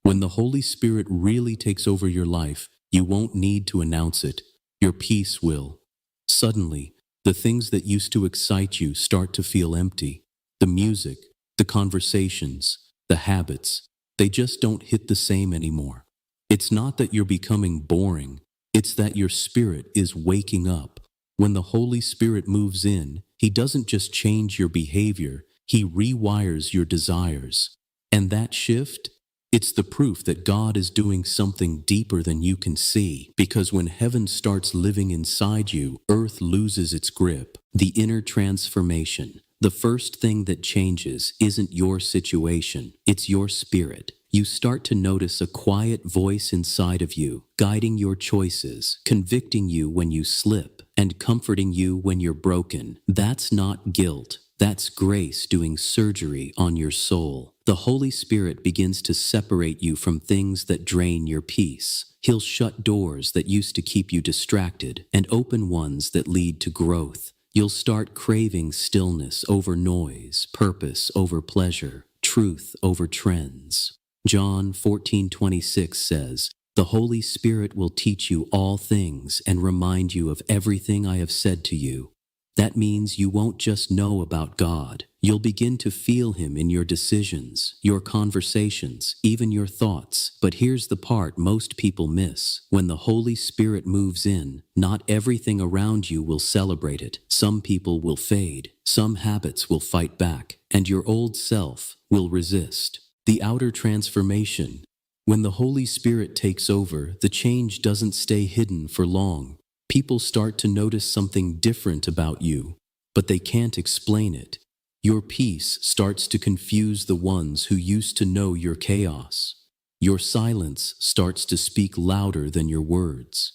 When the Holy Spirit really takes over your life, you won't need to announce it. Your peace will. Suddenly, the things that used to excite you start to feel empty. The music, the conversations, the habits, they just don't hit the same anymore. It's not that you're becoming boring, it's that your spirit is waking up. When the Holy Spirit moves in, He doesn't just change your behavior, He rewires your desires. And that shift, it's the proof that God is doing something deeper than you can see, because when heaven starts living inside you, earth loses its grip. The inner transformation. The first thing that changes isn't your situation, it's your spirit. You start to notice a quiet voice inside of you, guiding your choices, convicting you when you slip, and comforting you when you're broken. That's not guilt. That's grace doing surgery on your soul. The Holy Spirit begins to separate you from things that drain your peace. He'll shut doors that used to keep you distracted and open ones that lead to growth. You'll start craving stillness over noise, purpose over pleasure, truth over trends. John 14:26 says, "The Holy Spirit will teach you all things and remind you of everything I have said to you." That means you won't just know about God. You'll begin to feel Him in your decisions, your conversations, even your thoughts. But here's the part most people miss. When the Holy Spirit moves in, not everything around you will celebrate it. Some people will fade, some habits will fight back, and your old self will resist. The outer transformation. When the Holy Spirit takes over, the change doesn't stay hidden for long. People start to notice something different about you, but they can't explain it. Your peace starts to confuse the ones who used to know your chaos. Your silence starts to speak louder than your words.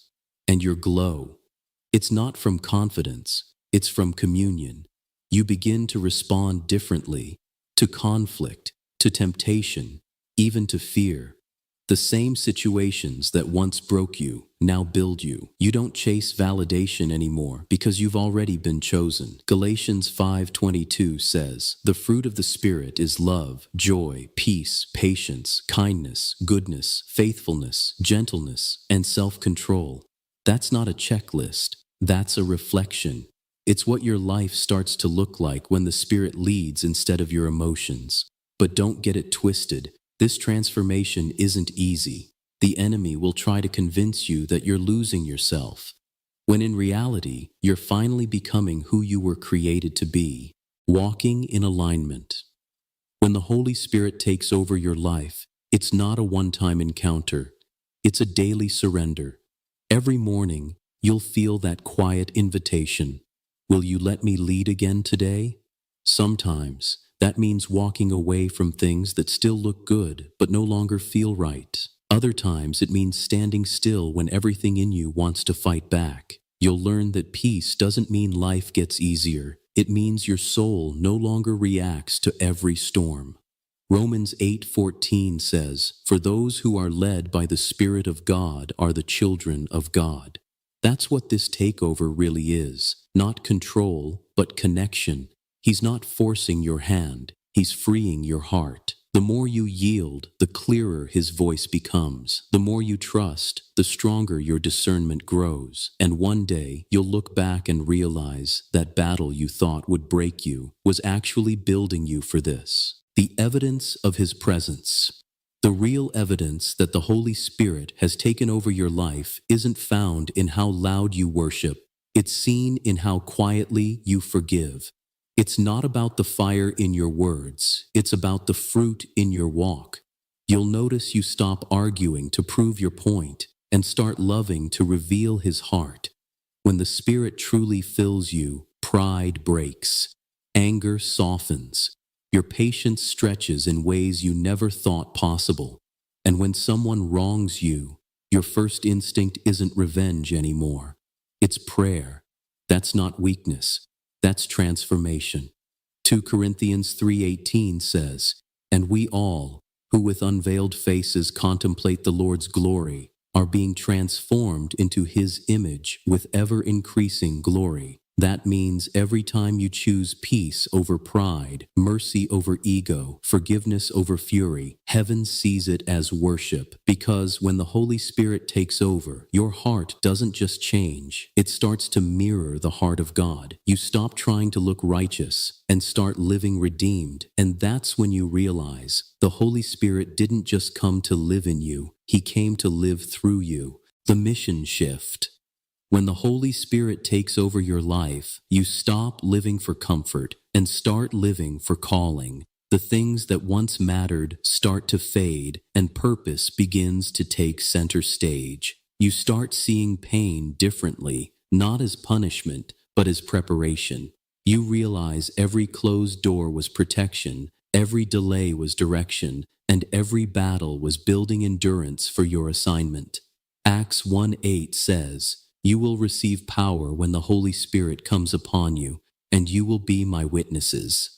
And your glow. It's not from confidence, it's from communion. You begin to respond differently, to conflict, to temptation, even to fear. The same situations that once broke you now build you. You don't chase validation anymore because you've already been chosen. Galatians 5:22 says, "The fruit of the Spirit is love, joy, peace, patience, kindness, goodness, faithfulness, gentleness, and self-control." That's not a checklist. That's a reflection. It's what your life starts to look like when the Spirit leads instead of your emotions. But don't get it twisted. This transformation isn't easy. The enemy will try to convince you that you're losing yourself, when in reality, you're finally becoming who you were created to be, walking in alignment. When the Holy Spirit takes over your life, it's not a one-time encounter. It's a daily surrender. Every morning, you'll feel that quiet invitation. Will you let me lead again today? Sometimes, that means walking away from things that still look good but no longer feel right. Other times it means standing still when everything in you wants to fight back. You'll learn that peace doesn't mean life gets easier. It means your soul no longer reacts to every storm. Romans 8:14 says, "For those who are led by the Spirit of God are the children of God." That's what this takeover really is. Not control, but connection. He's not forcing your hand, He's freeing your heart. The more you yield, the clearer His voice becomes. The more you trust, the stronger your discernment grows. And one day, you'll look back and realize that battle you thought would break you was actually building you for this. The evidence of His presence. The real evidence that the Holy Spirit has taken over your life isn't found in how loud you worship. It's seen in how quietly you forgive. It's not about the fire in your words, it's about the fruit in your walk. You'll notice you stop arguing to prove your point and start loving to reveal His heart. When the Spirit truly fills you, pride breaks, anger softens, your patience stretches in ways you never thought possible. And when someone wrongs you, your first instinct isn't revenge anymore. It's prayer. That's not weakness. That's transformation. 2 Corinthians 3:18 says, "And we all, who with unveiled faces contemplate the Lord's glory, are being transformed into His image with ever-increasing glory." That means every time you choose peace over pride, mercy over ego, forgiveness over fury, heaven sees it as worship. Because when the Holy Spirit takes over, your heart doesn't just change, it starts to mirror the heart of God. You stop trying to look righteous and start living redeemed. And that's when you realize the Holy Spirit didn't just come to live in you, He came to live through you. The mission shift. When the Holy Spirit takes over your life, you stop living for comfort and start living for calling. The things that once mattered start to fade, and purpose begins to take center stage. You start seeing pain differently, not as punishment, but as preparation. You realize every closed door was protection, every delay was direction, and every battle was building endurance for your assignment. Acts 1:8 says, "You will receive power when the Holy Spirit comes upon you, and you will be my witnesses."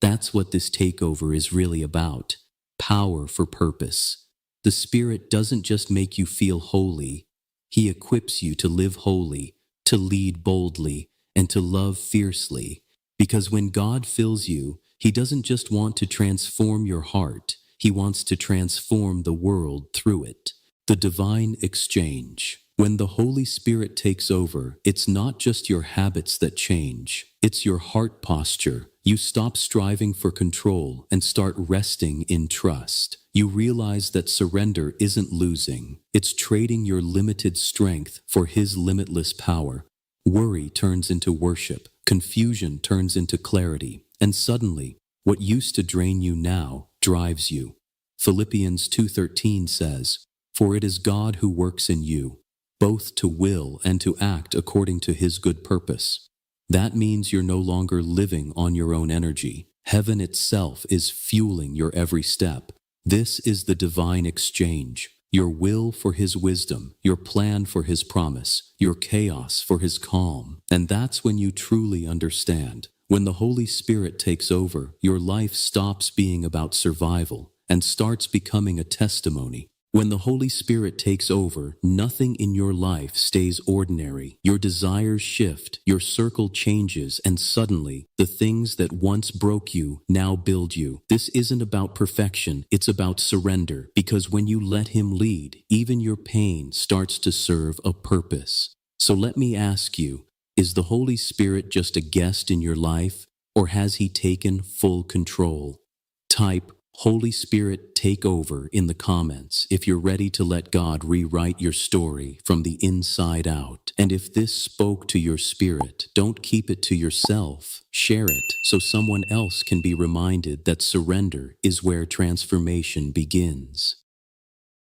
That's what this takeover is really about. Power for purpose. The Spirit doesn't just make you feel holy. He equips you to live holy, to lead boldly, and to love fiercely. Because when God fills you, He doesn't just want to transform your heart. He wants to transform the world through it. The divine exchange. When the Holy Spirit takes over, it's not just your habits that change, it's your heart posture. You stop striving for control and start resting in trust. You realize that surrender isn't losing, it's trading your limited strength for His limitless power. Worry turns into worship, confusion turns into clarity, and suddenly, what used to drain you now drives you. Philippians 2:13 says, "For it is God who works in you, both to will and to act according to His good purpose." That means you're no longer living on your own energy. Heaven itself is fueling your every step. This is the divine exchange. Your will for His wisdom, your plan for His promise, your chaos for His calm. And that's when you truly understand. When the Holy Spirit takes over, your life stops being about survival and starts becoming a testimony. When the Holy Spirit takes over, nothing in your life stays ordinary. Your desires shift, your circle changes, and suddenly, the things that once broke you now build you. This isn't about perfection, it's about surrender. Because when you let Him lead, even your pain starts to serve a purpose. So let me ask you, is the Holy Spirit just a guest in your life, or has He taken full control? Type Holy Spirit, take over in the comments if you're ready to let God rewrite your story from the inside out. And if this spoke to your spirit, don't keep it to yourself. Share it so someone else can be reminded that surrender is where transformation begins.